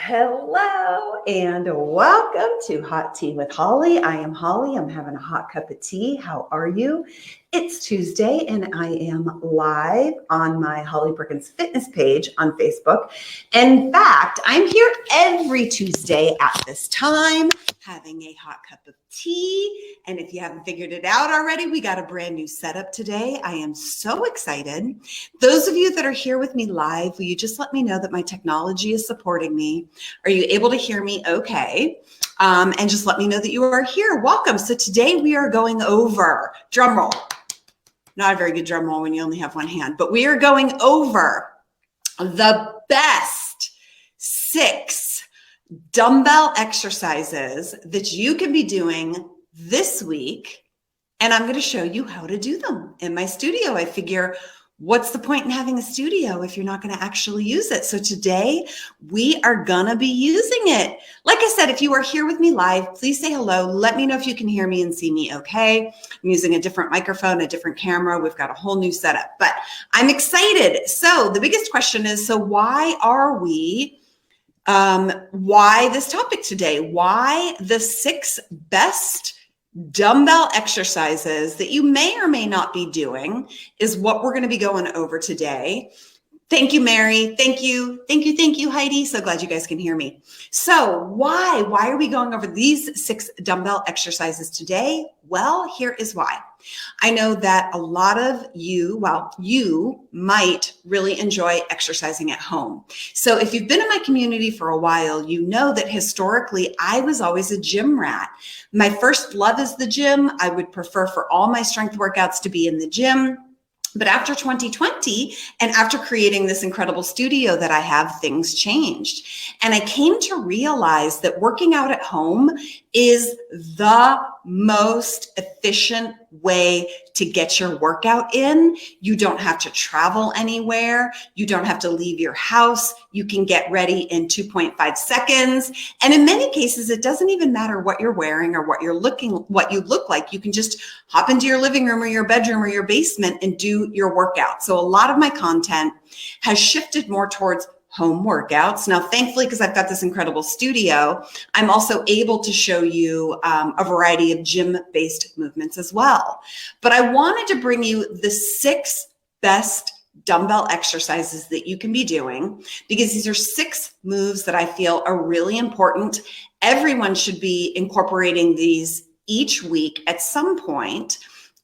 Hello and welcome to Hot Tea with Holly. I am Holly. I'm having a hot cup of tea. How are you? It's Tuesday and I am live on my Holly Perkins fitness page on Facebook. In fact, I'm here every Tuesday at this time having a hot cup of tea. And if you haven't figured it out already, we got a brand new setup today. I am so excited. Those of you that are here with me live, will you just let me know that my technology is supporting me? Are you able to hear me okay? And just let me know that you are here. Welcome. So today we are going over, drum roll. Not a very good drum roll when you only have one hand, but we are going over the best 6 dumbbell exercises that you can be doing this week. And I'm going to show you how to do them in my studio. I figure, what's the point in having a studio if you're not going to actually use it? So today we are going to be using it. Like I said, if you are here with me live, please say hello. Let me know if you can hear me and see me okay. I'm using a different microphone, a different camera. We've got a whole new setup, but I'm excited. So the biggest question is, so why this topic today? Why the 6 best dumbbell exercises that you may or may not be doing is what we're going to be going over today. Thank you, Mary. Thank you, Heidi. So glad you guys can hear me. So why are we going over these 6 dumbbell exercises today? Well, here is why. I know that a lot of you, you might really enjoy exercising at home. So if you've been in my community for a while, you know that historically I was always a gym rat. My first love is the gym. I would prefer for all my strength workouts to be in the gym. But after 2020 and after creating this incredible studio that I have, things changed. And I came to realize that working out at home is the most efficient way to get your workout in. You don't have to travel anywhere. You don't have to leave your house. You can get ready in 2.5 seconds. And in many cases, it doesn't even matter what you're wearing or what you look like. You can just hop into your living room or your bedroom or your basement and do your workout. So a lot of my content has shifted more towards home workouts. Now, thankfully, because I've got this incredible studio, I'm also able to show you a variety of gym-based movements as well. But I wanted to bring you the 6 best dumbbell exercises that you can be doing, because these are 6 moves that I feel are really important. Everyone should be incorporating these each week at some point.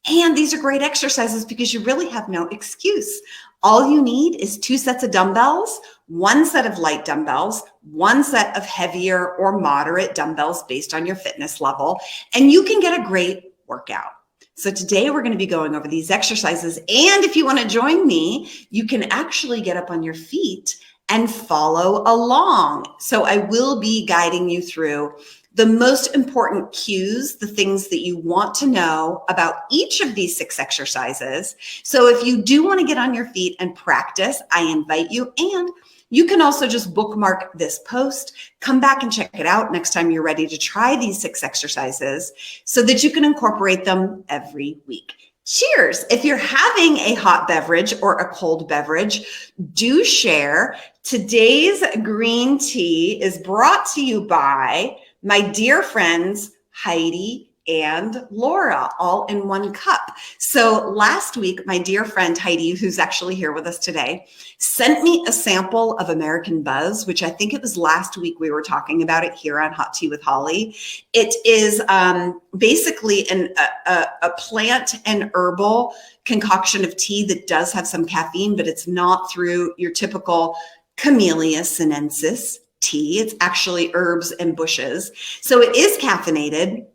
And these are great exercises because you really have no excuse. All you need is 2 sets of dumbbells, 1 set of light dumbbells, 1 set of heavier or moderate dumbbells based on your fitness level, and you can get a great workout. So today we're going to be going over these exercises. And if you want to join me, you can actually get up on your feet and follow along. So I will be guiding you through the most important cues, the things that you want to know about each of these 6 exercises. So if you do want to get on your feet and practice, I invite you. And you can also just bookmark this post, come back and check it out next time you're ready to try these 6 exercises so that you can incorporate them every week. Cheers. If you're having a hot beverage or a cold beverage, do share. Today's green tea is brought to you by my dear friends, Heidi and Laura, all in 1 cup. So last week, my dear friend Heidi, who's actually here with us today, sent me a sample of American Buzz, which I think it was last week we were talking about it here on Hot Tea with Holly. It is basically a plant and herbal concoction of tea that does have some caffeine, but it's not through your typical Camellia sinensis tea. It's actually herbs and bushes. So it is caffeinated.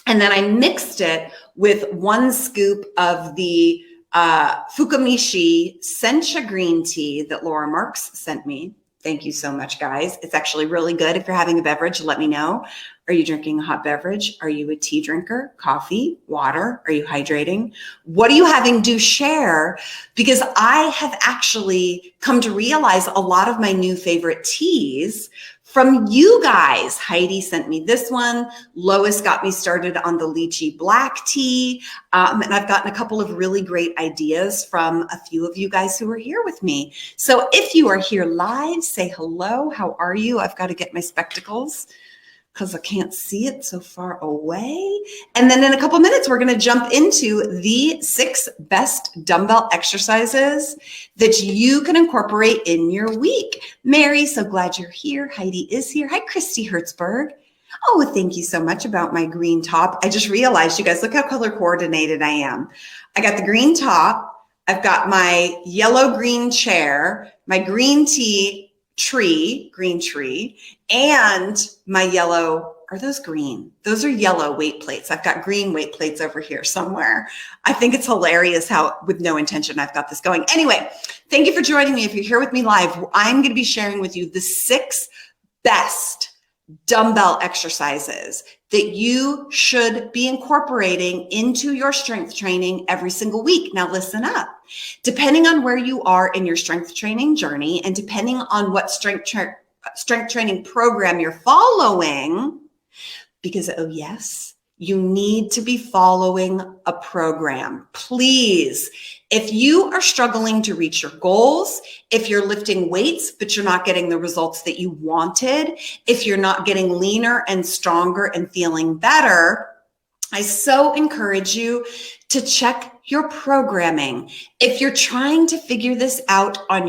And then I mixed it with 1 scoop of the Fukamishi Sencha green tea that Laura Marks sent me. Thank you so much, guys. It's actually really good. If you're having a beverage, let me know. Are you drinking a hot beverage? Are you a tea drinker? Coffee? Water? Are you hydrating? What are you having? Do share, because I have actually come to realize a lot of my new favorite teas from you guys. Heidi sent me this one. Lois got me started on the lychee black tea. And I've gotten a couple of really great ideas from a few of you guys who are here with me. So if you are here live, say hello. How are you? I've got to get my spectacles because I can't see it so far away. And then in a couple minutes, we're going to jump into the 6 best dumbbell exercises that you can incorporate in your week. Mary, so glad you're here. Heidi is here. Hi, Christy Hertzberg. Oh, thank you so much about my green top. I just realized, you guys, look how color coordinated I am. I got the green top. I've got my yellow-green chair, my green green tree, and my yellow, are those green? Those are yellow weight plates. I've got green weight plates over here somewhere. I think it's hilarious how, with no intention, I've got this going. Anyway, thank you for joining me. If you're here with me live, I'm going to be sharing with you the 6 best dumbbell exercises that you should be incorporating into your strength training every single week. Now listen up. Depending on where you are in your strength training journey and depending on what strength training program you're following, because oh yes, you need to be following a program. Please, if you are struggling to reach your goals, if you're lifting weights, but you're not getting the results that you wanted, if you're not getting leaner and stronger and feeling better, I so encourage you to check your programming. If you're trying to figure this out on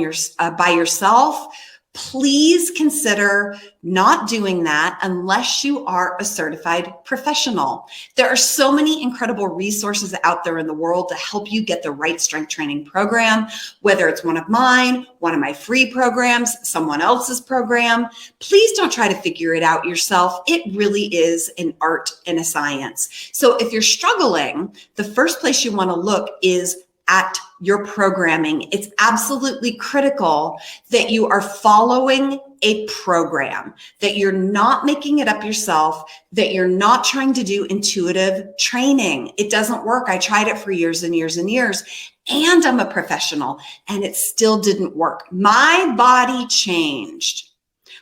by yourself, please consider not doing that unless you are a certified professional. There are so many incredible resources out there in the world to help you get the right strength training program, whether it's one of mine, one of my free programs, someone else's program. Please don't try to figure it out yourself. It really is an art and a science. So if you're struggling, the first place you want to look is at your programming. It's absolutely critical that you are following a program, that you're not making it up yourself, that you're not trying to do intuitive training. It doesn't work. I tried it for years and years and years, and I'm a professional, and it still didn't work. My body changed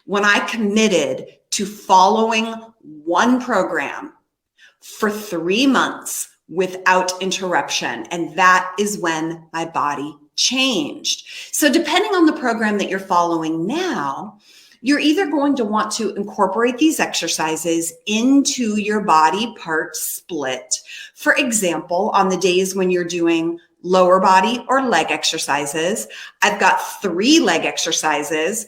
when I committed to following one program for 3 months without interruption. And that is when my body changed. So depending on the program that you're following now, you're either going to want to incorporate these exercises into your body part split. For example, on the days when you're doing lower body or leg exercises, I've got 3 leg exercises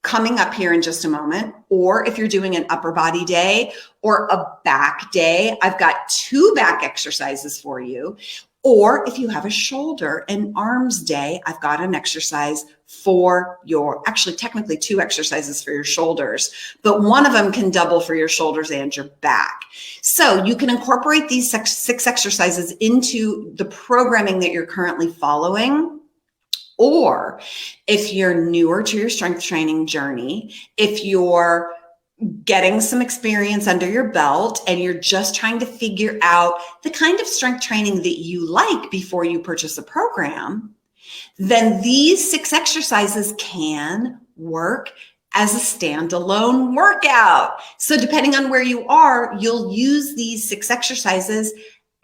coming up here in just a moment. Or if you're doing an upper body day or a back day, I've got 2 back exercises for you. Or if you have a shoulder and arms day, I've got an exercise for actually technically 2 exercises for your shoulders, but one of them can double for your shoulders and your back. So you can incorporate these 6 exercises into the programming that you're currently following. Or if you're newer to your strength training journey, if you're getting some experience under your belt and you're just trying to figure out the kind of strength training that you like before you purchase a program, then these 6 exercises can work as a standalone workout. So depending on where you are, you'll use these 6 exercises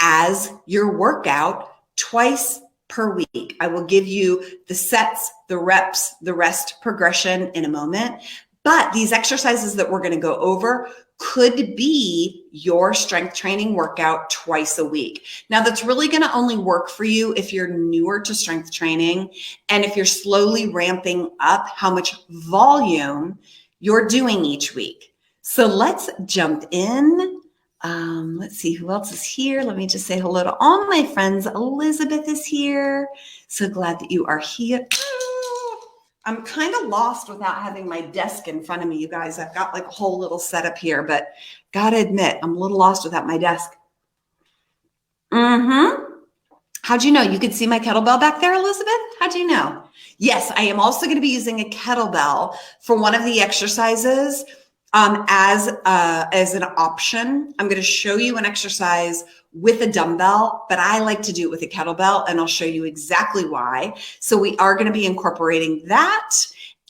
as your workout twice per week. I will give you the sets, the reps, the rest progression in a moment. But these exercises that we're going to go over could be your strength training workout twice a week. Now, that's really going to only work for you if you're newer to strength training and if you're slowly ramping up how much volume you're doing each week. So let's jump in. Let's see who else is here. Let me just say hello to all my friends. Elizabeth is here. So glad that you are here. I'm kind of lost without having my desk in front of me, you guys. I've got like a whole little setup here, but gotta admit, I'm a little lost without my desk. How'd you know? You could see my kettlebell back there, Elizabeth? How'd you know? Yes, I am also going to be using a kettlebell for one of the exercises as an option. I'm going to show you an exercise with a dumbbell, but I like to do it with a kettlebell, and I'll show you exactly why. So we are going to be incorporating that.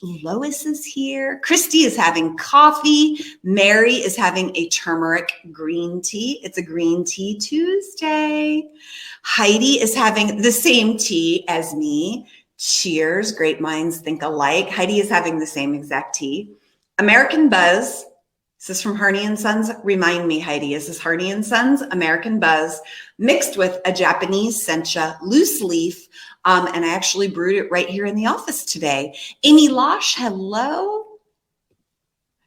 Lois is here. Christy is having coffee. Mary is having a turmeric green tea. It's a green tea Tuesday. Heidi is having the same tea as me. Cheers. Great minds think alike. Heidi is having the same exact tea. American Buzz. This is from Harney and Sons. Remind me, Heidi, is this Harney and Sons? American Buzz mixed with a Japanese sencha loose leaf. And I actually brewed it right here in the office today. Amy Losh, hello.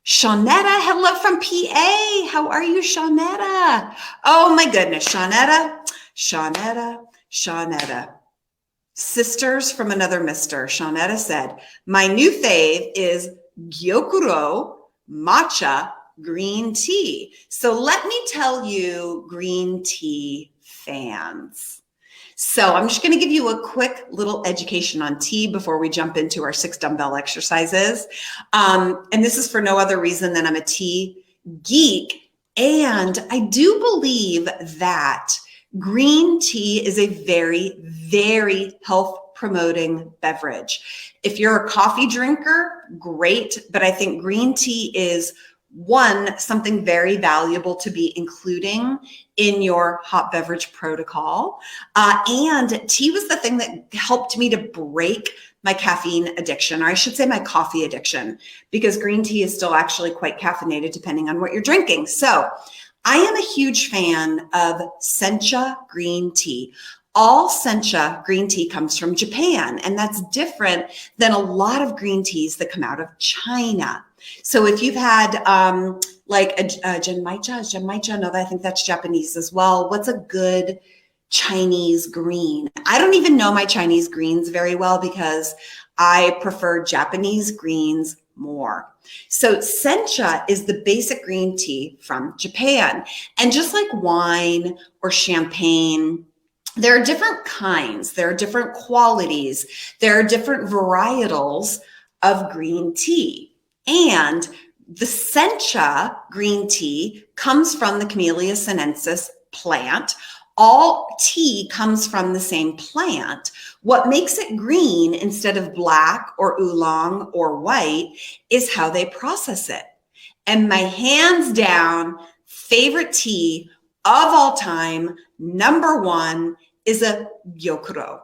Shawnetta, hello from PA. How are you, Shawnetta? Oh my goodness, Shawnetta. Sisters from another mister. Shawnetta said, my new fave is Gyokuro matcha green tea. So let me tell you, green tea fans. So I'm just going to give you a quick little education on tea before we jump into our 6 dumbbell exercises. And this is for no other reason than I'm a tea geek. And I do believe that green tea is a very, very health promoting beverage. If you're a coffee drinker, great. But I think green tea is something very valuable to be including in your hot beverage protocol. And tea was the thing that helped me to break my caffeine addiction, or I should say my coffee addiction, because green tea is still actually quite caffeinated depending on what you're drinking. So I am a huge fan of sencha green tea. All sencha green tea comes from Japan, and that's different than a lot of green teas that come out of China. So if you've had like a genmaicha, no, I think that's Japanese as well. What's a good Chinese green? I don't even know my Chinese greens very well because I prefer Japanese greens more. So sencha is the basic green tea from Japan. And just like wine or champagne, there are different kinds, there are different qualities, there are different varietals of green tea. And the sencha green tea comes from the Camellia sinensis plant. All tea comes from the same plant. What makes it green instead of black or oolong or white is how they process it. And my hands down favorite tea of all time, number 1, is a gyokuro,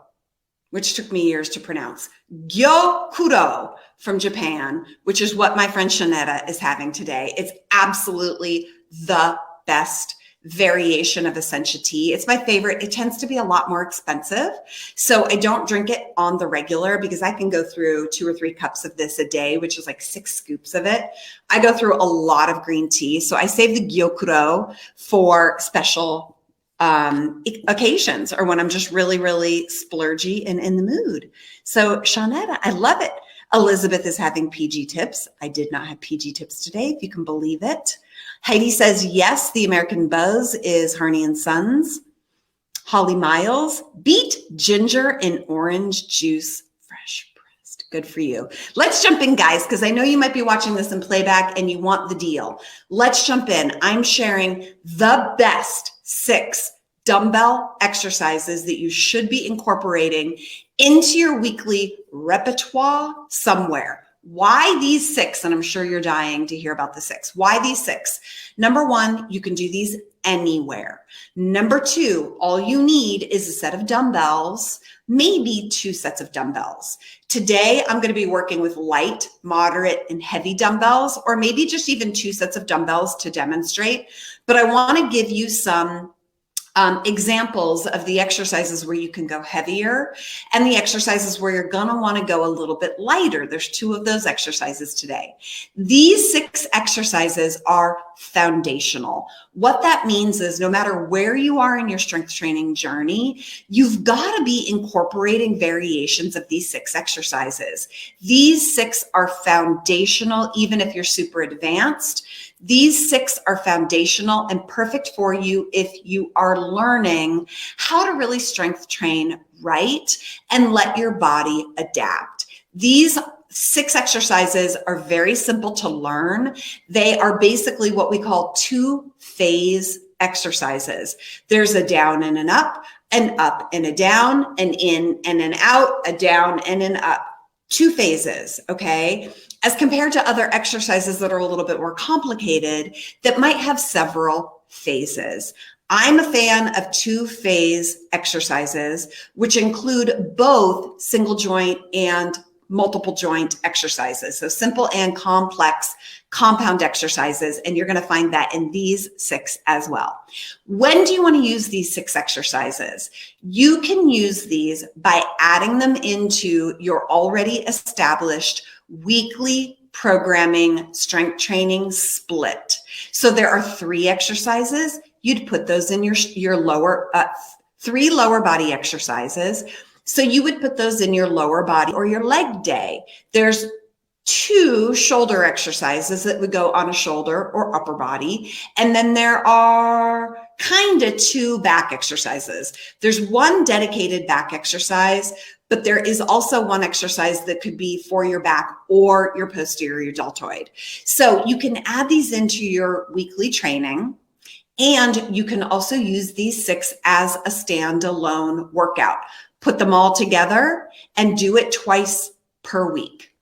which took me years to pronounce. Gyokuro from Japan, which is what my friend Shawnetta is having today. It's absolutely the best variation of a sencha tea. It's my favorite. It tends to be a lot more expensive. So I don't drink it on the regular because I can go through 2 or 3 cups of this a day, which is like 6 scoops of it. I go through a lot of green tea. So I save the gyokuro for special occasions or when I'm just really, really splurgy and in the mood. So Shawnetta, I love it. Elizabeth is having PG tips. I did not have PG tips today, if you can believe it. Heidi says, yes, the American Buzz is Harney and Sons. Holly Miles, beet, ginger, and orange juice, fresh pressed. Good for you. Let's jump in, guys, because I know you might be watching this in playback and you want the deal. Let's jump in. I'm sharing the best 6 dumbbell exercises that you should be incorporating into your weekly repertoire somewhere. Why these 6? And I'm sure you're dying to hear about the 6. Why these 6? Number 1, you can do these anywhere. Number 2, all you need is a set of dumbbells, maybe 2 sets of dumbbells. Today, I'm going to be working with light, moderate, and heavy dumbbells, or maybe just even 2 sets of dumbbells to demonstrate. But I want to give you some examples of the exercises where you can go heavier and the exercises where you're going to want to go a little bit lighter. There's 2 of those exercises today. These 6 exercises are foundational. What that means is no matter where you are in your strength training journey, you've got to be incorporating variations of these 6 exercises. These 6 are foundational, even if you're super advanced. These 6 are foundational and perfect for you if you are learning how to really strength train right and let your body adapt. These 6 exercises are very simple to learn. They are basically what we call 2-phase exercises. There's a down and an up and a down, and in and an out, a down and an up. 2 phases, okay? As compared to other exercises that are a little bit more complicated that might have several phases. I'm a fan of 2-phase exercises, which include both single joint and multiple joint exercises. So simple and complex compound exercises. And you're going to find that in these 6 as well. When do you want to use these 6 exercises? You can use these by adding them into your already established weekly programming strength training split. So there are 3 exercises. You'd put those in your lower, 3 lower body exercises. So you would put those in your lower body or your leg day. There's 2 shoulder exercises that would go on a shoulder or upper body. And then there are kind of 2 back exercises. There's 1 dedicated back exercise, but there is also 1 exercise that could be for your back or your posterior deltoid. So you can add these into your weekly training. And you can also use these 6 as a standalone workout. Put them all together and do it twice per week.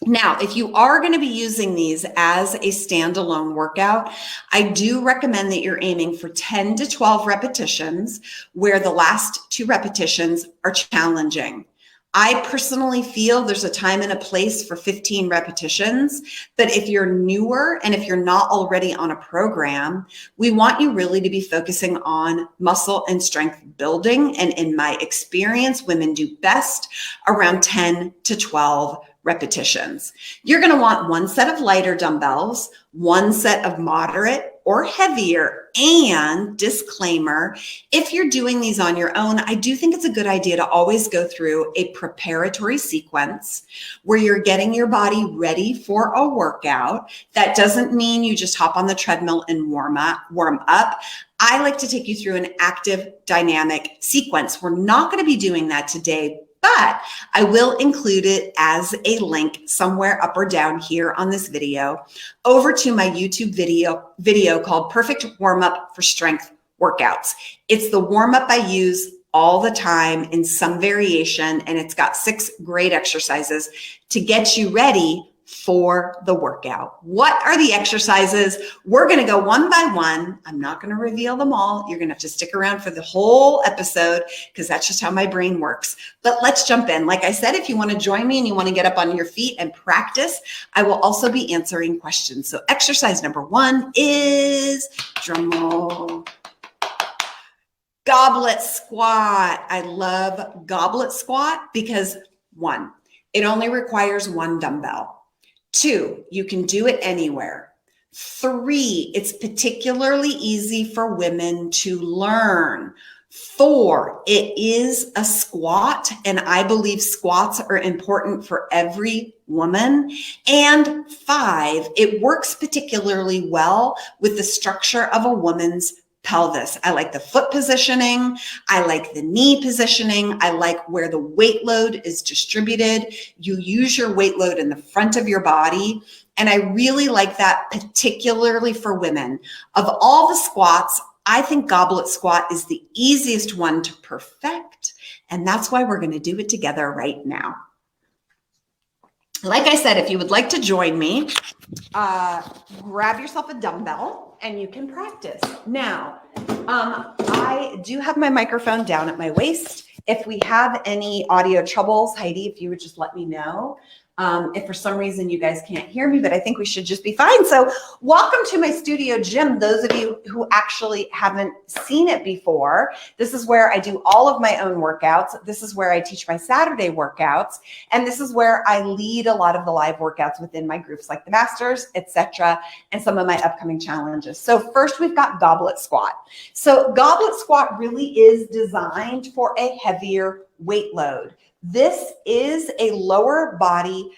Now, if you are going to be using these as a standalone workout, I do recommend that you're aiming for 10 to 12 repetitions, where the last 2 repetitions are challenging. I personally feel there's a time and a place for 15 repetitions, but if you're newer and if you're not already on a program, we want you really to be focusing on muscle and strength building. And in my experience, women do best around 10 to 12 repetitions. You're going to want 1 set of lighter dumbbells, 1 set of moderate or heavier. And disclaimer, if you're doing these on your own, I do think it's a good idea to always go through a preparatory sequence where you're getting your body ready for a workout. That doesn't mean you just hop on the treadmill and warm up. I like to take you through an active dynamic sequence. We're not going to be doing that today, but I will include it as a link somewhere up or down here on this video over to my YouTube video called Perfect Warm-Up for Strength Workouts. It's the warm-up I use all the time in some variation, and it's got 6 great exercises to get you ready for the workout. What are the exercises? We're going to go one by one. I'm not going to reveal them all. You're going to have to stick around for the whole episode because that's just how my brain works. But let's jump in. Like I said, if you want to join me and you want to get up on your feet and practice, I will also be answering questions. So exercise number 1 is, drum roll, Goblet Squat. I love Goblet Squat because 1, it only requires 1 dumbbell. 2, you can do it anywhere. 3, it's particularly easy for women to learn. 4, it is a squat, and I believe squats are important for every woman. And 5, it works particularly well with the structure of a woman's pelvis. I like the foot positioning. I like the knee positioning. I like where the weight load is distributed. You use your weight load in the front of your body. And I really like that, particularly for women. Of all the squats, I think Goblet Squat is the easiest one to perfect. And that's why we're going to do it together right now. Like I said, if you would like to join me, grab yourself a dumbbell and you can practice. Now, I do have my microphone down at my waist. If we have any audio troubles, Heidi, if you would just let me know. If for some reason you guys can't hear me, but I think we should just be fine. So welcome to my studio gym. Those of you who actually haven't seen it before, this is where I do all of my own workouts. This is where I teach my Saturday workouts. And this is where I lead a lot of the live workouts within my groups like the Masters, etc., and some of my upcoming challenges. So first we've got Goblet Squat. So Goblet Squat really is designed for a heavier weight load. This is a lower body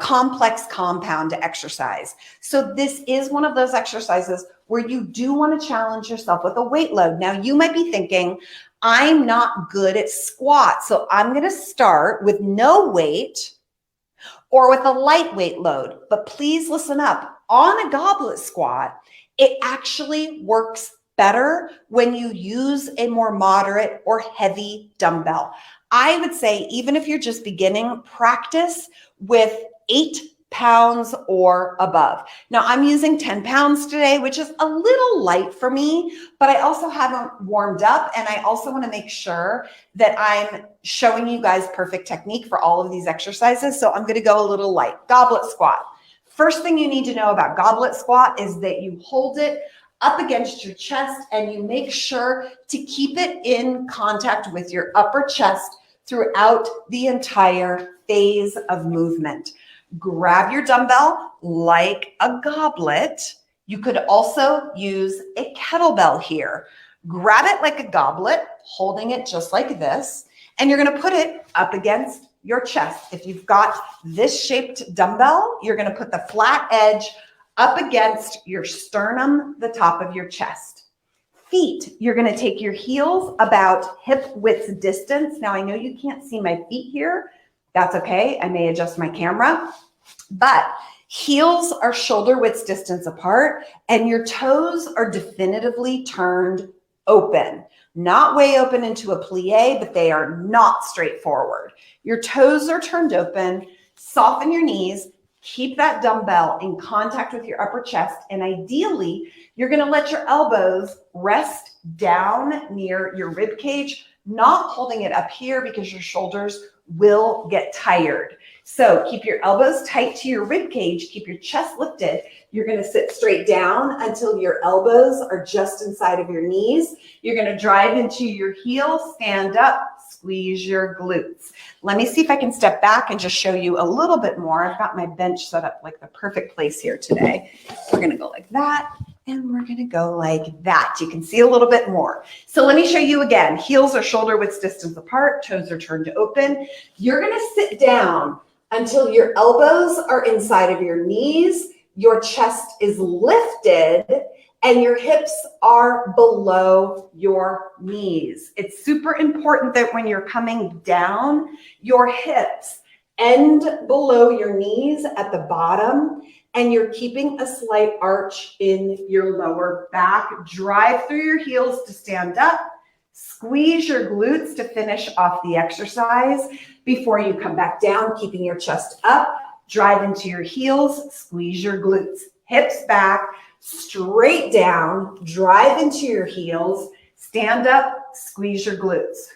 complex compound exercise. So this is one of those exercises where you do want to challenge yourself with a weight load. Now you might be thinking, I'm not good at squats, so I'm going to start with no weight or with a lightweight load. But please listen up. On a Goblet Squat, it actually works better when you use a more moderate or heavy dumbbell. I would say, even if you're just beginning, practice with 8 pounds or above. Now I'm using 10 pounds today, which is a little light for me, but I also haven't warmed up, and I also want to make sure that I'm showing you guys perfect technique for all of these exercises. So I'm going to go a little light. Goblet squat. First thing you need to know about goblet squat is that you hold it up against your chest and you make sure to keep it in contact with your upper chest throughout the entire phase of movement. Grab your dumbbell like a goblet. You could also use a kettlebell here. Grab it like a goblet, holding it just like this, and you're going to put it up against your chest. If you've got this shaped dumbbell, you're going to put the flat edge up against your sternum, the top of your chest. Feet, you're going to take your heels about hip width distance. Now I know you can't see my feet here. That's okay. I may adjust my camera, but heels are shoulder width distance apart and your toes are definitively turned open. Not way open into a plie, but they are not straight forward. Your toes are turned open. Soften your knees. Keep that dumbbell in contact with your upper chest. And ideally, you're going to let your elbows rest down near your rib cage, not holding it up here because your shoulders will get tired. So keep your elbows tight to your rib cage, keep your chest lifted. You're going to sit straight down until your elbows are just inside of your knees. You're going to drive into your heels, stand up, squeeze your glutes. Let me see if I can step back and just show you a little bit more. I've got my bench set up like the perfect place here today. We're going to go like that. And we're going to go like that. You can see a little bit more. So let me show you again. Heels are shoulder width distance apart. Toes are turned open. You're going to sit down until your elbows are inside of your knees. Your chest is lifted and your hips are below your knees. It's super important that when you're coming down, your hips end below your knees at the bottom, and you're keeping a slight arch in your lower back. Drive through your heels to stand up. Squeeze your glutes to finish off the exercise before you come back down, keeping your chest up. Drive into your heels, squeeze your glutes. Hips back, straight down, drive into your heels, stand up, squeeze your glutes.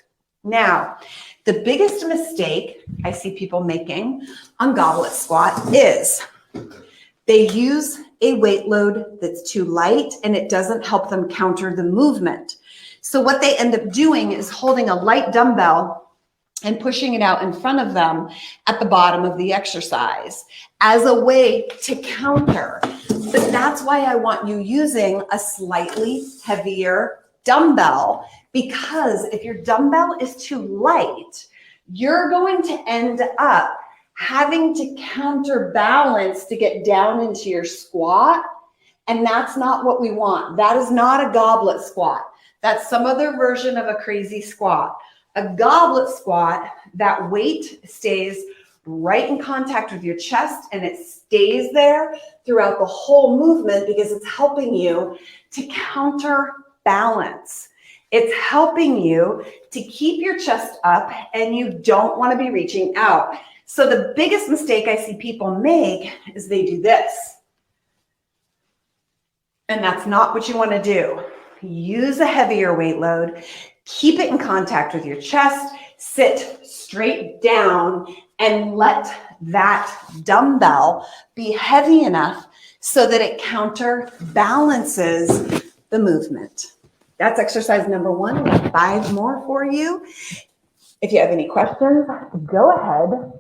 Now, the biggest mistake I see people making on goblet squat is they use a weight load that's too light and it doesn't help them counter the movement. So what they end up doing is holding a light dumbbell and pushing it out in front of them at the bottom of the exercise as a way to counter. But that's why I want you using a slightly heavier dumbbell, because if your dumbbell is too light, you're going to end up having to counterbalance to get down into your squat. And that's not what we want. That is not a goblet squat. That's some other version of a crazy squat. A goblet squat, that weight stays right in contact with your chest and it stays there throughout the whole movement because it's helping you to counterbalance. It's helping you to keep your chest up and you don't want to be reaching out. So the biggest mistake I see people make is they do this. And that's not what you want to do. Use a heavier weight load, keep it in contact with your chest, sit straight down and let that dumbbell be heavy enough so that it counterbalances the movement. That's exercise number 1. I have 5 more for you. If you have any questions, go ahead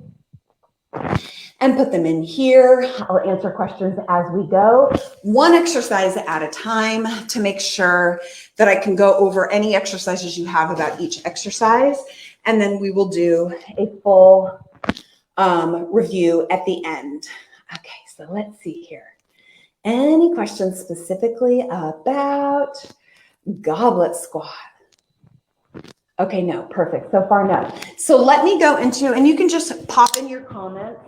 and put them in here. I'll answer questions as we go. 1 exercise at a time to make sure that I can go over any exercises you have about each exercise. And then we will do a full review at the end. Okay, so let's see here. Any questions specifically about goblet squat? Okay, no, perfect. So far, no. So let me go into, and you can just pop in your comments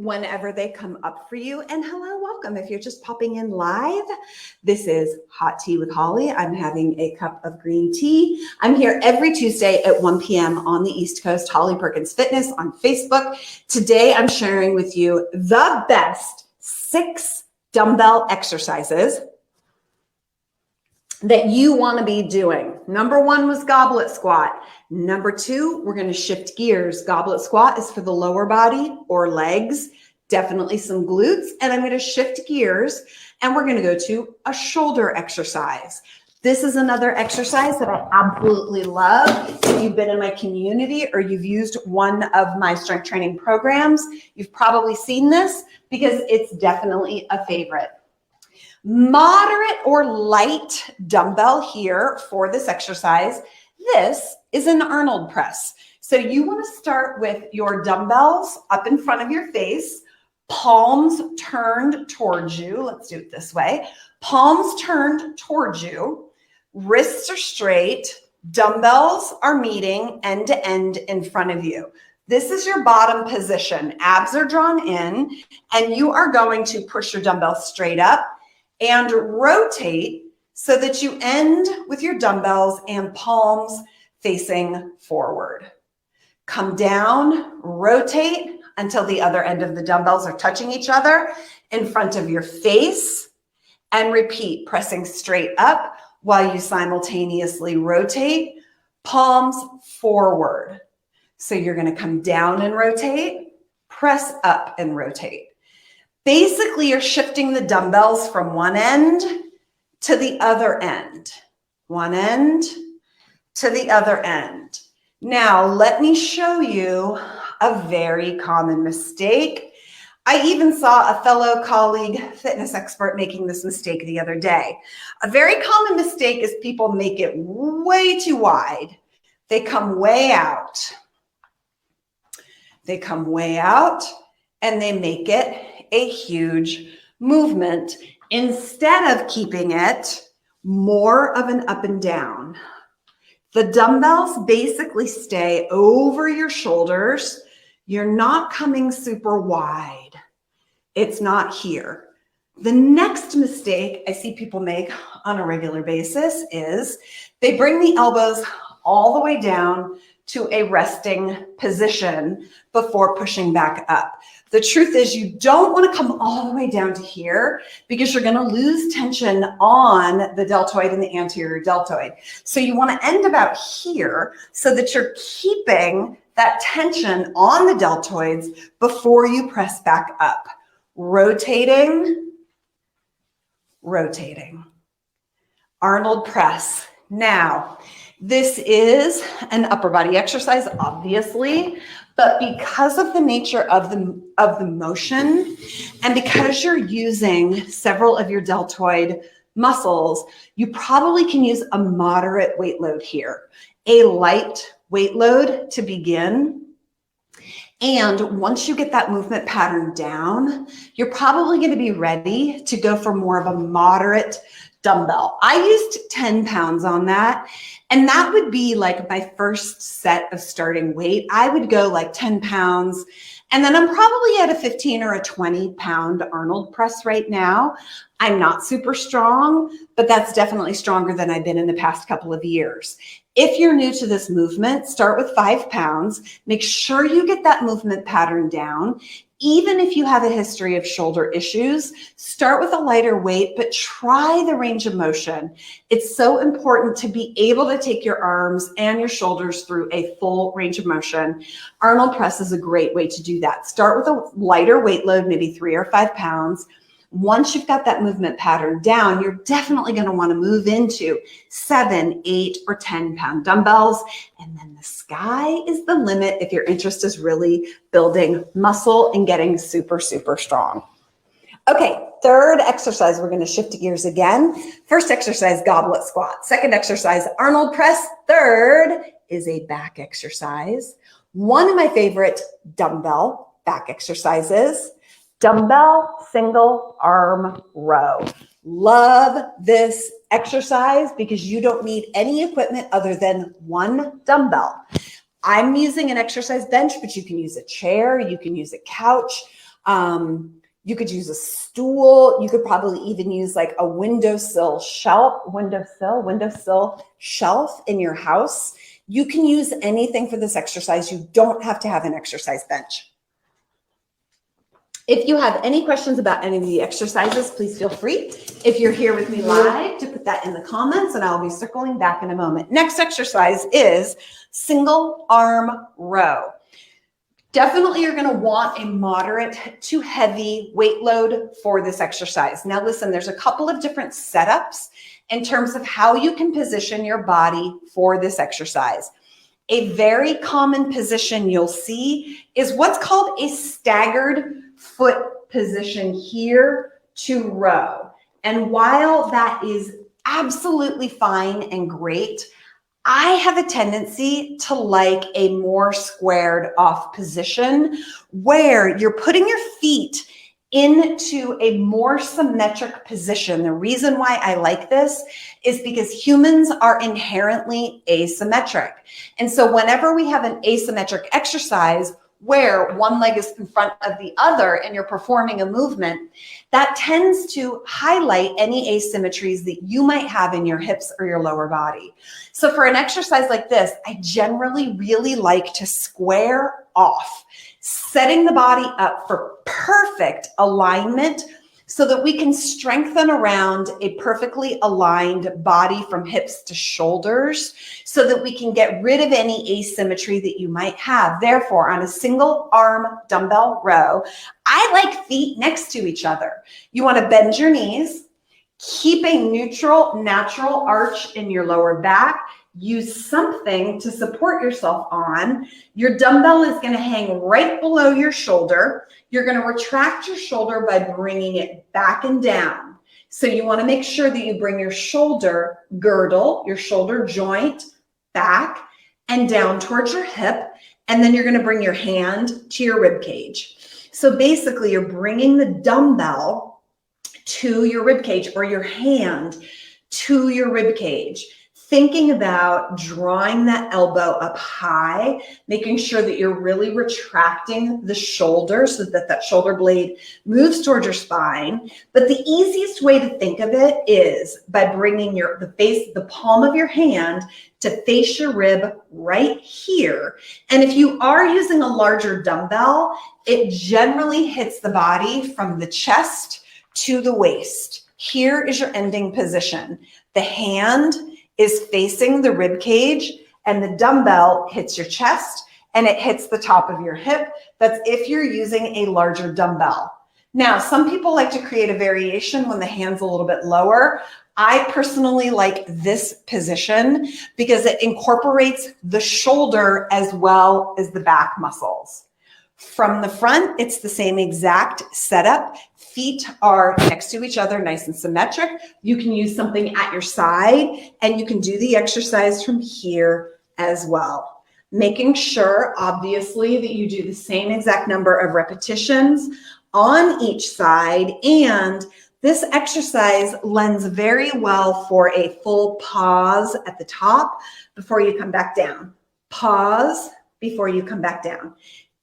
whenever they come up for you. And hello, welcome. If you're just popping in live, this is Hot Tea with Holly. I'm having a cup of green tea. I'm here every Tuesday at 1 p.m. on the East Coast, Holly Perkins Fitness on Facebook. Today, I'm sharing with you the best 6 dumbbell exercises that you want to be doing. Number 1 was Goblet Squat. Number 2, we're going to shift gears. Goblet Squat is for the lower body or legs, definitely some glutes. And I'm going to shift gears and we're going to go to a shoulder exercise. This is another exercise that I absolutely love. If you've been in my community or you've used one of my strength training programs, you've probably seen this because it's definitely a favorite. Moderate or light dumbbell here for this exercise. This is an Arnold Press. So you want to start with your dumbbells up in front of your face, palms turned towards you. Let's do it this way. Palms turned towards you, wrists are straight, dumbbells are meeting end to end in front of you. This is your bottom position. Abs are drawn in, and you are going to push your dumbbells straight up and rotate so that you end with your dumbbells and palms facing forward. Come down, rotate until the other end of the dumbbells are touching each other in front of your face, and repeat, pressing straight up while you simultaneously rotate, palms forward. So you're going to come down and rotate, press up and rotate. Basically, you're shifting the dumbbells from one end to the other end. One end to the other end. Now, let me show you a very common mistake. I even saw a fellow colleague, fitness expert, making this mistake the other day. A very common mistake is people make it way too wide. They come way out. They come way out and they make it a huge movement instead of keeping it more of an up and down. The dumbbells basically stay over your shoulders. You're not coming super wide. It's not here. The next mistake I see people make on a regular basis is they bring the elbows all the way down to a resting position before pushing back up. The truth is you don't want to come all the way down to here because you're going to lose tension on the deltoid and the anterior deltoid. So you want to end about here so that you're keeping that tension on the deltoids before you press back up. Rotating, rotating. Arnold Press. Now, this is an upper body exercise, obviously, but because of the nature of the motion and because you're using several of your deltoid muscles, you probably can use a moderate weight load here, a light weight load to begin. And once you get that movement pattern down, you're probably going to be ready to go for more of a moderate dumbbell. I used 10 pounds on that. And that would be like my first set of starting weight. I would go like 10 pounds. And then I'm probably at a 15 or a 20 pound Arnold press right now. I'm not super strong, but that's definitely stronger than I've been in the past couple of years. If you're new to this movement, start with 5 pounds. Make sure you get that movement pattern down. Even if you have a history of shoulder issues, start with a lighter weight, but try the range of motion. It's so important to be able to take your arms and your shoulders through a full range of motion. Arnold Press is a great way to do that. Start with a lighter weight load, maybe 3 or 5 pounds. Once you've got that movement pattern down, you're definitely going to want to move into 7, 8, or 10 pound dumbbells. And then the sky is the limit if your interest is really building muscle and getting super, super strong. Okay, third exercise, we're going to shift gears again. First exercise, Goblet Squat. Second exercise, Arnold Press. Third is a back exercise. One of my favorite dumbbell back exercises, Dumbbell Single Arm Row. Love this exercise because you don't need any equipment other than one dumbbell. I'm using an exercise bench, but you can use a chair, you can use a couch. You could use a stool. You could probably even use like a windowsill shelf in your house. You can use anything for this exercise. You don't have to have an exercise bench. If you have any questions about any of the exercises, please feel free. If you're here with me live, to put that in the comments, and I'll be circling back in a moment. Next exercise is single arm row. Definitely you're going to want a moderate to heavy weight load for this exercise. Now listen, there's a couple of different setups in terms of how you can position your body for this exercise. A very common position you'll see is what's called a staggered foot position here to row. And while that is absolutely fine and great, I have a tendency to like a more squared off position where you're putting your feet into a more symmetric position. The reason why I like this is because humans are inherently asymmetric. And so whenever we have an asymmetric exercise where one leg is in front of the other and you're performing a movement, that tends to highlight any asymmetries that you might have in your hips or your lower body. So for an exercise like this, I generally really like to square off, setting the body up for perfect alignment so that we can strengthen around a perfectly aligned body from hips to shoulders so that we can get rid of any asymmetry that you might have. Therefore, on a single arm dumbbell row, I like feet next to each other. You want to bend your knees, keep a neutral, natural arch in your lower back. Use something to support yourself on. Your dumbbell is going to hang right below your shoulder. You're going to retract your shoulder by bringing it back and down. So you want to make sure that you bring your shoulder girdle, your shoulder joint back and down towards your hip. And then you're going to bring your hand to your rib cage. So basically you're bringing the dumbbell to your rib cage or your hand to your rib cage. Thinking about drawing that elbow up high, making sure that you're really retracting the shoulder so that that shoulder blade moves towards your spine. But the easiest way to think of it is by bringing the palm of your hand to face your rib right here. And if you are using a larger dumbbell, it generally hits the body from the chest to the waist. Here is your ending position. The hand is facing the rib cage and the dumbbell hits your chest and it hits the top of your hip. That's if you're using a larger dumbbell. Now, some people like to create a variation when the hand's a little bit lower. I personally like this position because it incorporates the shoulder as well as the back muscles. From the front, it's the same exact setup. Feet are next to each other, nice and symmetric. You can use something at your side and you can do the exercise from here as well. Making sure, obviously, that you do the same exact number of repetitions on each side. And this exercise lends very well for a full pause at the top before you come back down. Pause before you come back down.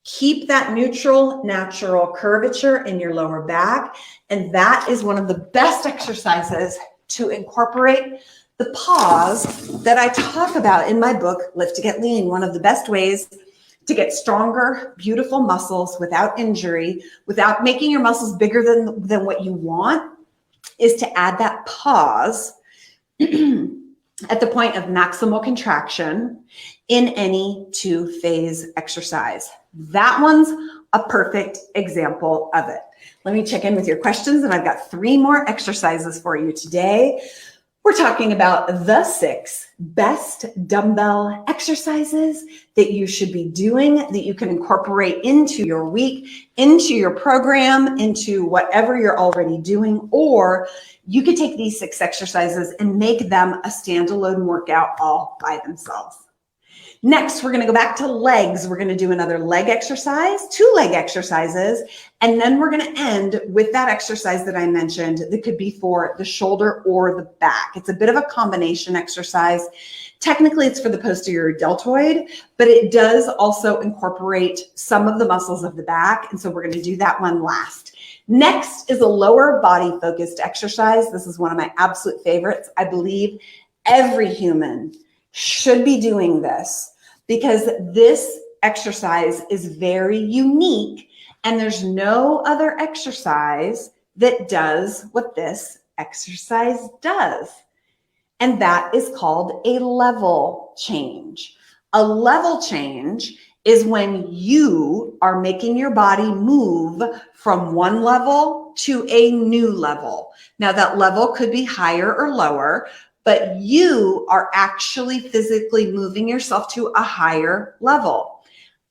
Keep that neutral, natural curvature in your lower back. And that is one of the best exercises to incorporate the pause that I talk about in my book, Lift to Get Lean. One of the best ways to get stronger, beautiful muscles without injury, without making your muscles bigger than what you want, is to add that pause at the point of maximal contraction in any two-phase exercise. That one's a perfect example of it. Let me check in with your questions, and I've got 3 more exercises for you today. We're talking about the 6 best dumbbell exercises that you should be doing, that you can incorporate into your week, into your program, into whatever you're already doing, or you could take these 6 exercises and make them a standalone workout all by themselves. Next, we're going to go back to legs. We're going to do another leg exercise, 2 leg exercises, and then we're going to end with that exercise that I mentioned that could be for the shoulder or the back. It's a bit of a combination exercise Technically, it's for the posterior deltoid, but it does also incorporate some of the muscles of the back. And so we're going to do that one last. Next is a lower body focused exercise. This is one of my absolute favorites. I believe every human should be doing this because this exercise is very unique and there's no other exercise that does what this exercise does. And that is called a level change. A level change is when you are making your body move from one level to a new level. Now that level could be higher or lower, but you are actually physically moving yourself to a higher level.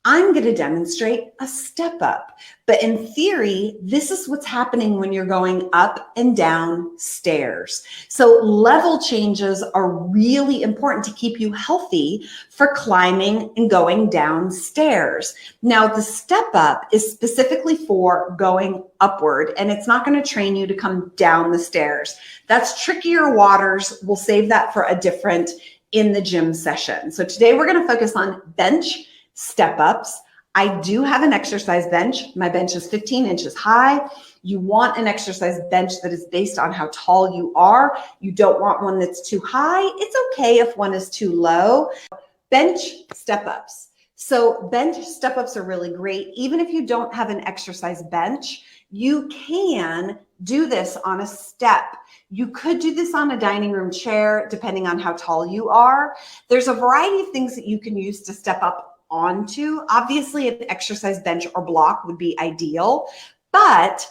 I'm going to demonstrate a step up, but in theory, this is what's happening when you're going up and down stairs. So level changes are really important to keep you healthy for climbing and going down stairs. Now, the step up is specifically for going upward, and it's not going to train you to come down the stairs. That's trickier waters. We'll save that for a different in the gym session. So today we're going to focus on bench step ups. I do have an exercise bench. My bench is 15 inches high. You want an exercise bench that is based on how tall you are. You don't want one that's too high. It's okay if one is too low. Bench step ups. So bench step ups are really great. Even if you don't have an exercise bench, you can do this on a step. You could do this on a dining room chair, depending on how tall you are. There's a variety of things that you can use to step up onto. Obviously, an exercise bench or block would be ideal, but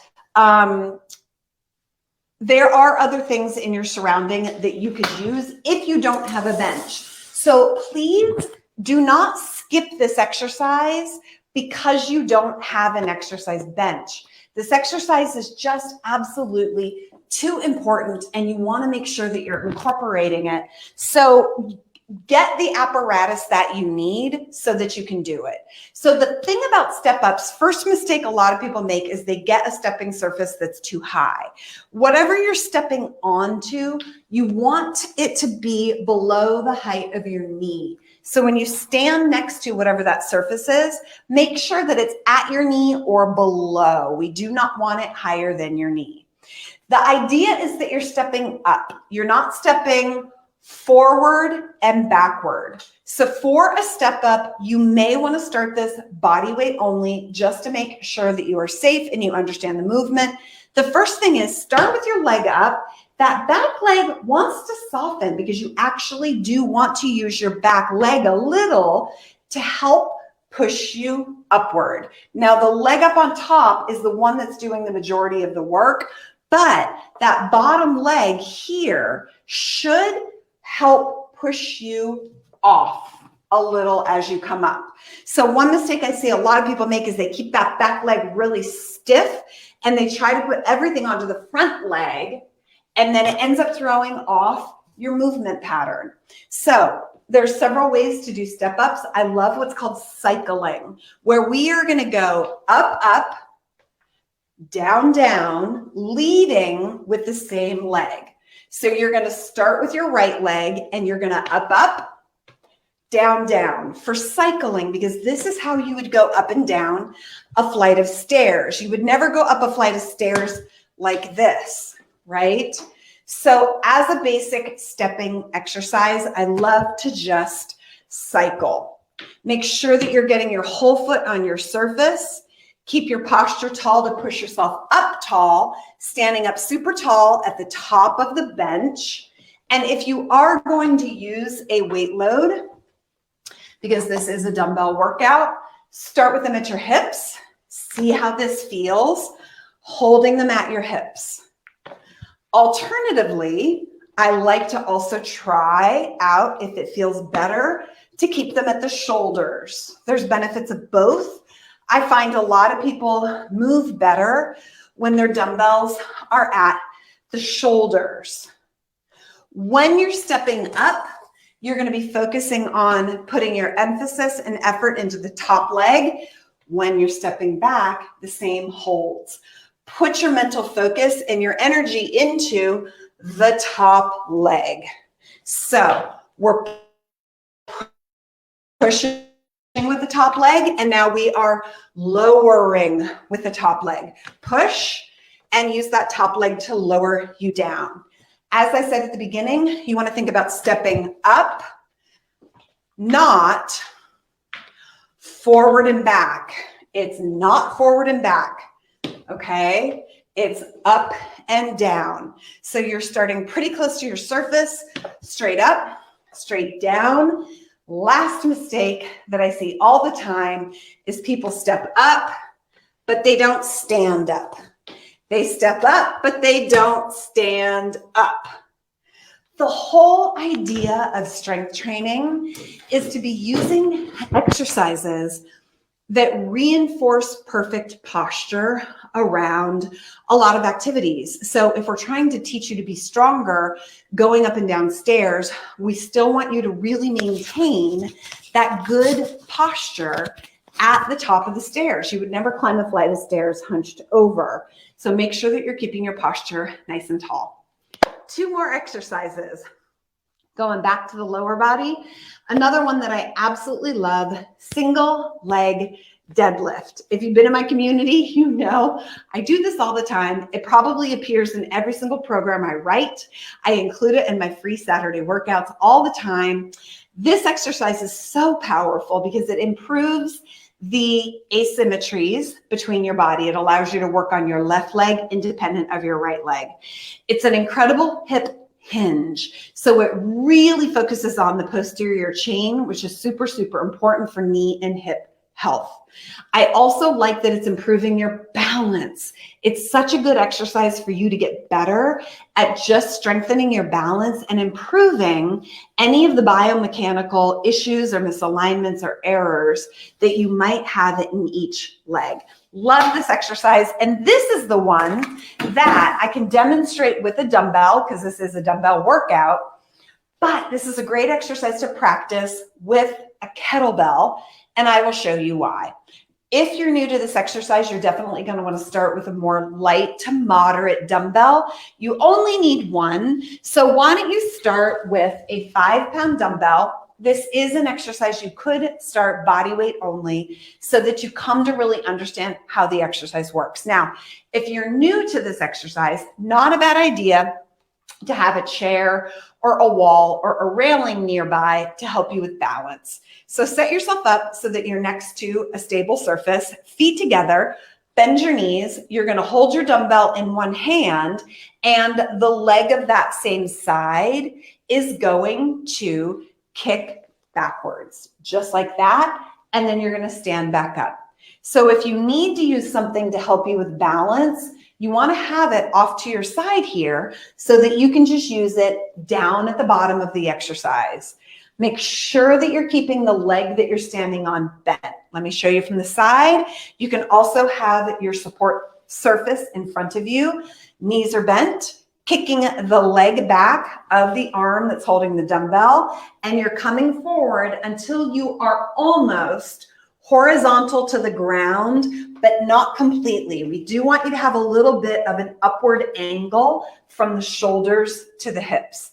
there are other things in your surrounding that you could use if you don't have a bench. So please do not skip this exercise because you don't have an exercise bench. This exercise is just absolutely too important, and you want to make sure that you're incorporating it. So get the apparatus that you need so that you can do it. So the thing about step ups, first mistake a lot of people make is they get a stepping surface that's too high. Whatever you're stepping onto, you want it to be below the height of your knee. So when you stand next to whatever that surface is, make sure that it's at your knee or below. We do not want it higher than your knee. The idea is that you're stepping up. You're not stepping forward and backward. So for a step up, you may want to start this body weight only just to make sure that you are safe and you understand the movement. The first thing is start with your leg up. That back leg wants to soften because you actually do want to use your back leg a little to help push you upward. Now the leg up on top is the one that's doing the majority of the work, but that bottom leg here should help push you off a little as you come up. So one mistake I see a lot of people make is they keep that back leg really stiff and they try to put everything onto the front leg, and then it ends up throwing off your movement pattern. So there's several ways to do step ups. I love what's called cycling, where we are going to go up, up, down, down, leading with the same leg. So you're going to start with your right leg and you're going to up, up, down, down for cycling, because this is how you would go up and down a flight of stairs. You would never go up a flight of stairs like this, right? So as a basic stepping exercise, I love to just cycle. Make sure that you're getting your whole foot on your surface. Keep your posture tall to push yourself up tall, standing up super tall at the top of the bench. And if you are going to use a weight load, because this is a dumbbell workout, start with them at your hips. See how this feels, holding them at your hips. Alternatively, I like to also try out, if it feels better, to keep them at the shoulders. There's benefits of both. I find a lot of people move better when their dumbbells are at the shoulders. When you're stepping up, you're going to be focusing on putting your emphasis and effort into the top leg. When you're stepping back, the same holds. Put your mental focus and your energy into the top leg. So we're pushing with the top leg, and now we are lowering with the top leg. Push and use that top leg to lower you down. As I said at the beginning, you want to think about stepping up, not forward and back. It's not forward and back, okay? It's up and down. So you're starting pretty close to your surface, straight up, straight down. Last mistake that I see all the time is people step up, but they don't stand up. They step up, but they don't stand up. The whole idea of strength training is to be using exercises that reinforce perfect posture around a lot of activities. So if we're trying to teach you to be stronger going up and down stairs, we still want you to really maintain that good posture at the top of the stairs. You would never climb a flight of stairs hunched over. So make sure that you're keeping your posture nice and tall. 2 more exercises. Going back to the lower body. Another one that I absolutely love, single leg deadlift. If you've been in my community, you know I do this all the time. It probably appears in every single program I write. I include it in my free Saturday workouts all the time. This exercise is so powerful because it improves the asymmetries between your body. It allows you to work on your left leg independent of your right leg. It's an incredible hip hinge. So it really focuses on the posterior chain, which is super, super important for knee and hip health. I also like that it's improving your balance. It's such a good exercise for you to get better at just strengthening your balance and improving any of the biomechanical issues or misalignments or errors that you might have in each leg. Love this exercise. And this is the one that I can demonstrate with a dumbbell because this is a dumbbell workout, but this is a great exercise to practice with a kettlebell, and I will show you why. If you're new to this exercise, you're definitely going to want to start with a more light to moderate dumbbell. You only need one. So why don't you start with a 5-pound dumbbell? This is an exercise you could start body weight only so that you come to really understand how the exercise works. Now, if you're new to this exercise, not a bad idea to have a chair or a wall or a railing nearby to help you with balance. So set yourself up so that you're next to a stable surface, feet together, bend your knees. You're going to hold your dumbbell in one hand, and the leg of that same side is going to kick backwards, just like that. And then you're going to stand back up. So if you need to use something to help you with balance, you want to have it off to your side here so that you can just use it down at the bottom of the exercise. Make sure that you're keeping the leg that you're standing on bent. Let me show you from the side. You can also have your support surface in front of you. Knees are bent, kicking the leg back of the arm that's holding the dumbbell, and you're coming forward until you are almost horizontal to the ground, but not completely. We do want you to have a little bit of an upward angle from the shoulders to the hips.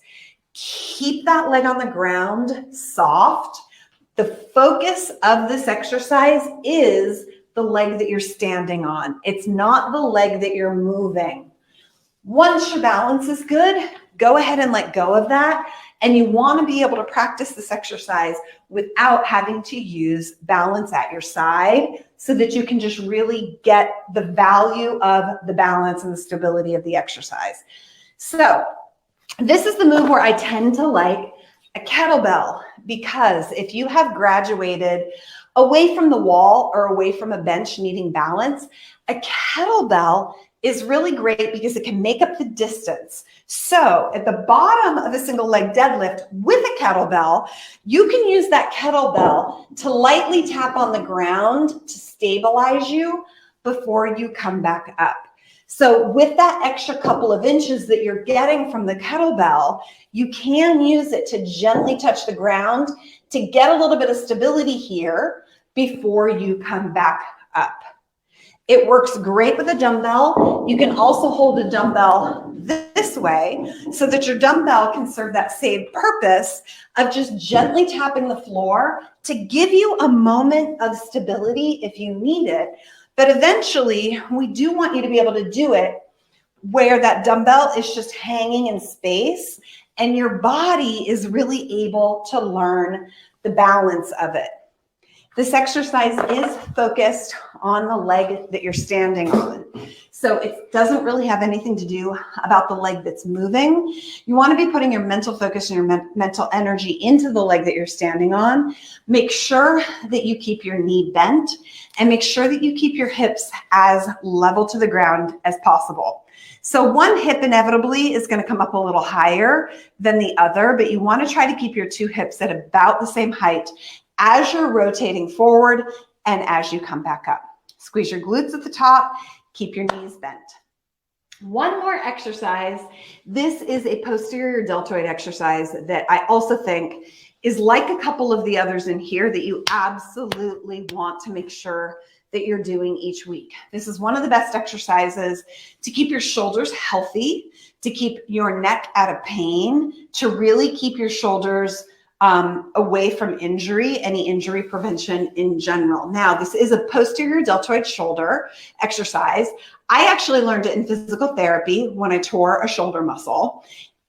Keep that leg on the ground soft. The focus of this exercise is the leg that you're standing on. It's not the leg that you're moving. Once your balance is good, go ahead and let go of that. And you want to be able to practice this exercise without having to use balance at your side so that you can just really get the value of the balance and the stability of the exercise. So this is the move where I tend to like a kettlebell, because if you have graduated away from the wall or away from a bench needing balance, a kettlebell is really great because it can make up the distance. So at the bottom of a single leg deadlift with a kettlebell, you can use that kettlebell to lightly tap on the ground to stabilize you before you come back up. So with that extra couple of inches that you're getting from the kettlebell, you can use it to gently touch the ground to get a little bit of stability here before you come back up. It works great with a dumbbell. You can also hold a dumbbell this way so that your dumbbell can serve that same purpose of just gently tapping the floor to give you a moment of stability if you need it. But eventually, we do want you to be able to do it where that dumbbell is just hanging in space and your body is really able to learn the balance of it. This exercise is focused on the leg that you're standing on. So it doesn't really have anything to do about the leg that's moving. You want to be putting your mental focus and your mental energy into the leg that you're standing on. Make sure that you keep your knee bent and make sure that you keep your hips as level to the ground as possible. So one hip inevitably is going to come up a little higher than the other, but you want to try to keep your two hips at about the same height as you're rotating forward and as you come back up. Squeeze your glutes at the top, keep your knees bent. One more exercise. This is a posterior deltoid exercise that I also think is like a couple of the others in here that you absolutely want to make sure that you're doing each week. This is one of the best exercises to keep your shoulders healthy, to keep your neck out of pain, to really keep your shoulders away from injury, any injury prevention in general. Now, this is a posterior deltoid shoulder exercise. I actually learned it in physical therapy when I tore a shoulder muscle,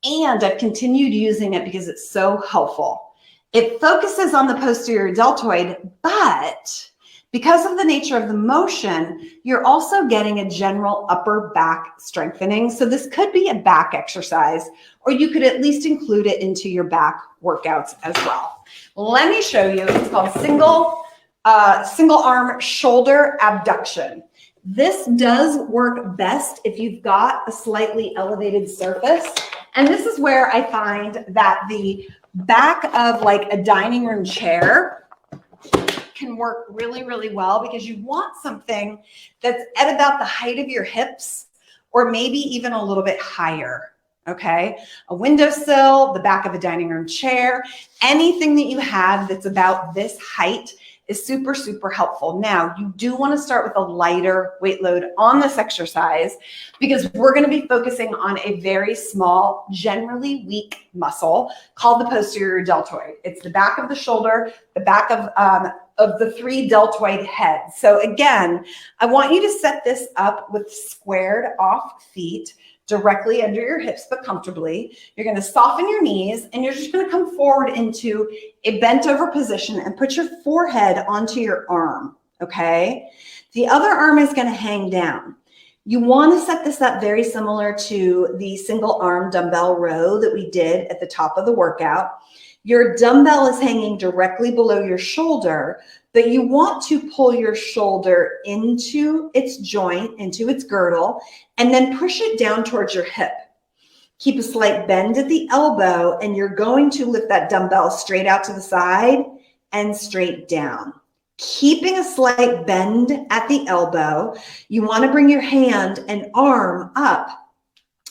and I've continued using it because it's so helpful. It focuses on the posterior deltoid, but because of the nature of the motion, you're also getting a general upper back strengthening. So this could be a back exercise, or you could at least include it into your back workouts as well. Let me show you. It's called single arm shoulder abduction. This does work best if you've got a slightly elevated surface. And this is where I find that the back of like a dining room chair can work really, really well because you want something that's at about the height of your hips or maybe even a little bit higher, okay? A windowsill, the back of a dining room chair, anything that you have that's about this height is super, super helpful. Now, you do want to start with a lighter weight load on this exercise because we're going to be focusing on a very small, generally weak muscle called the posterior deltoid. It's the back of the shoulder, the back of the three deltoid heads. So again, I want you to set this up with squared off feet directly under your hips, but comfortably. You're going to soften your knees and you're just going to come forward into a bent over position and put your forehead onto your arm, okay? The other arm is going to hang down. You want to set this up very similar to the single arm dumbbell row that we did at the top of the workout. Your dumbbell is hanging directly below your shoulder, but you want to pull your shoulder into its joint, into its girdle, and then push it down towards your hip. Keep a slight bend at the elbow, and you're going to lift that dumbbell straight out to the side and straight down. Keeping a slight bend at the elbow, you want to bring your hand and arm up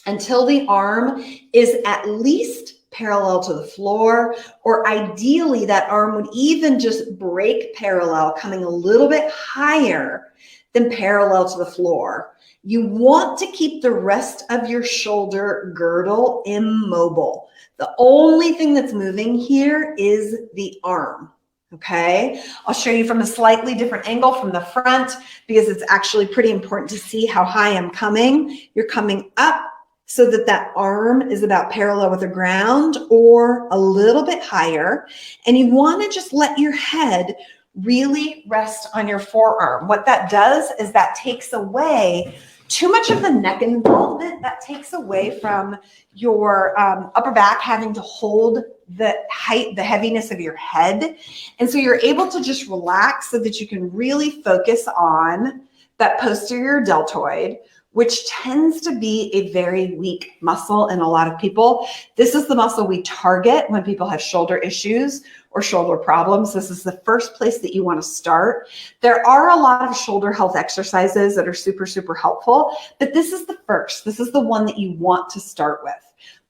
until the arm is at least parallel to the floor, or ideally that arm would even just break parallel, coming a little bit higher than parallel to the floor. You want to keep the rest of your shoulder girdle immobile. The only thing that's moving here is the arm. Okay, I'll show you from a slightly different angle from the front because it's actually pretty important to see how high I'm coming. You're coming up so that that arm is about parallel with the ground or a little bit higher. And you want to just let your head really rest on your forearm. What that does is that takes away too much of the neck involvement. That takes away from your upper back having to hold the height, the heaviness of your head. And so you're able to just relax so that you can really focus on that posterior deltoid, which tends to be a very weak muscle in a lot of people. This is the muscle we target when people have shoulder issues or shoulder problems. This is the first place that you want to start. There are a lot of shoulder health exercises that are super, super helpful, but this is the first. This is the one that you want to start with.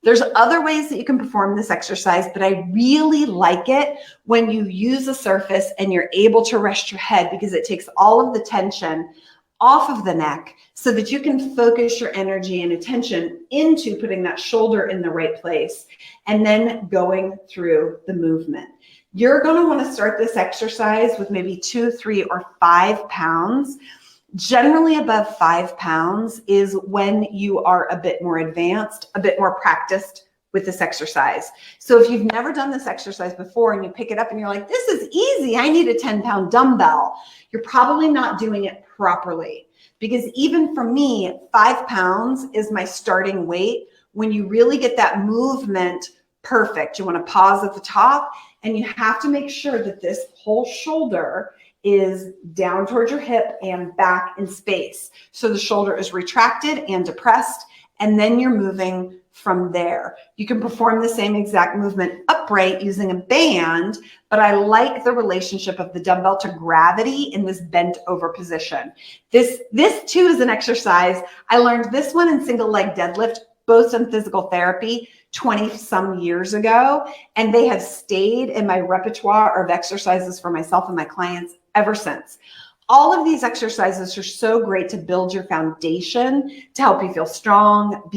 There's other ways that you can perform this exercise, but I really like it when you use a surface and you're able to rest your head because it takes all of the tension off of the neck so that you can focus your energy and attention into putting that shoulder in the right place and then going through the movement. You're going to want to start this exercise with maybe 2, 3, or 5 pounds. Generally above 5 pounds is when you are a bit more advanced, a bit more practiced with this exercise. So if you've never done this exercise before and you pick it up and you're like, this is easy, I need a 10-pound dumbbell, you're probably not doing it properly. Because even for me, 5 pounds is my starting weight. When you really get that movement perfect, you want to pause at the top and you have to make sure that this whole shoulder is down towards your hip and back in space. So the shoulder is retracted and depressed, and then you're moving from there. You can perform the same exact movement upright using a band, but I like the relationship of the dumbbell to gravity in this bent over position. This too is an exercise. I learned this one in single leg deadlift, both in physical therapy 20 some years ago, and they have stayed in my repertoire of exercises for myself and my clients ever since. All of these exercises are so great to build your foundation, to help you feel strong,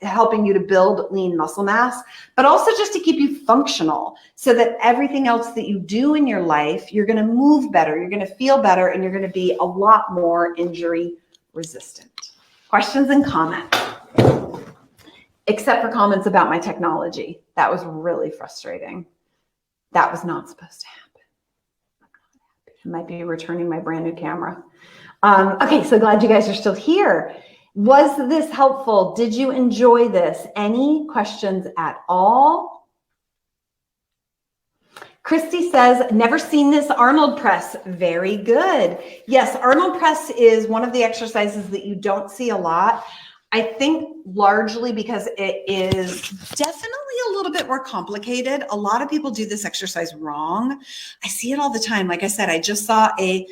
helping you to build lean muscle mass, but also just to keep you functional so that everything else that you do in your life, you're going to move better, you're going to feel better, and you're going to be a lot more injury resistant. Questions and comments? Except for comments about my technology. That was really frustrating. That was not supposed to happen. I might be returning my brand new camera. Okay, so glad you guys are still here. Was this helpful? Did you enjoy this? Any questions at all? Christy says, never seen this Arnold Press. Very good. Yes, Arnold Press is one of the exercises that you don't see a lot. I think largely because it is definitely a little bit more complicated. A lot of people do this exercise wrong. I see it all the time. Like I said, I just saw a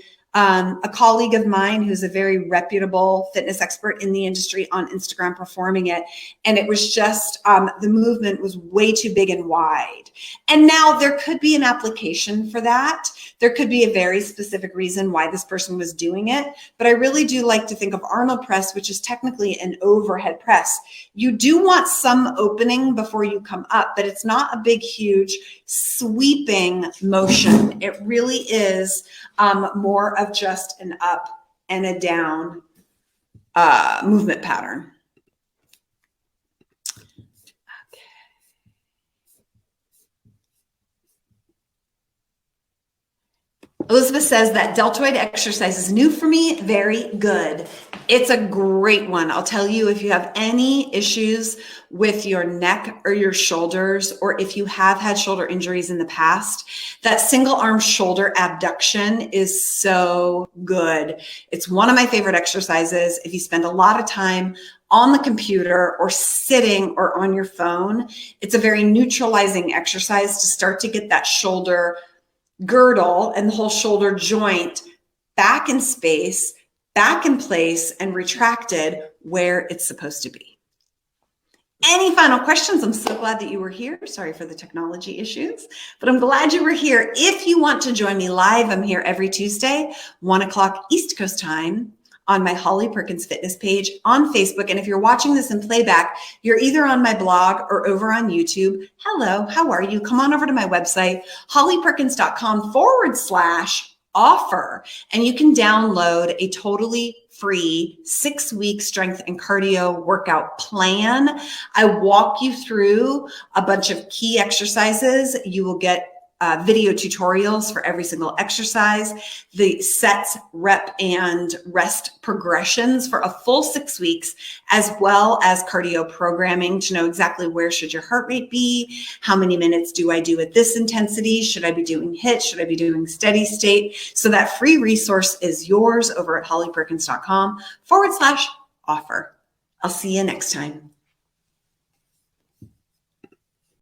colleague of mine who's a very reputable fitness expert in the industry on Instagram performing it. And it was just, the movement was way too big and wide. And now there could be an application for that. There could be a very specific reason why this person was doing it. But I really do like to think of Arnold Press, which is technically an overhead press. You do want some opening before you come up, but it's not a big, huge sweeping motion. It really is more of just an up and a down movement pattern. Elizabeth says that deltoid exercise is new for me. Very good. It's a great one. I'll tell you, if you have any issues with your neck or your shoulders, or if you have had shoulder injuries in the past, that single arm shoulder abduction is so good. It's one of my favorite exercises. If you spend a lot of time on the computer or sitting or on your phone, it's a very neutralizing exercise to start to get that shoulder girdle and the whole shoulder joint back in space, back in place, and retracted where it's supposed to be. Any final questions? I'm so glad that you were here. Sorry for the technology issues, but I'm glad you were here. If you want to join me live, I'm here every Tuesday, 1 o'clock East Coast time, on my Holly Perkins fitness page on Facebook. And if you're watching this in playback, you're either on my blog or over on YouTube. Hello, how are you? Come on over to my website, hollyperkins.com/offer, and you can download a totally free 6-week strength and cardio workout plan. I walk you through a bunch of key exercises. You will get video tutorials for every single exercise, the sets, rep, and rest progressions for a full 6 weeks, as well as cardio programming to know exactly where should your heart rate be, how many minutes do I do at this intensity, should I be doing HIIT, should I be doing steady state. So that free resource is yours over at hollyperkins.com/offer. I'll see you next time.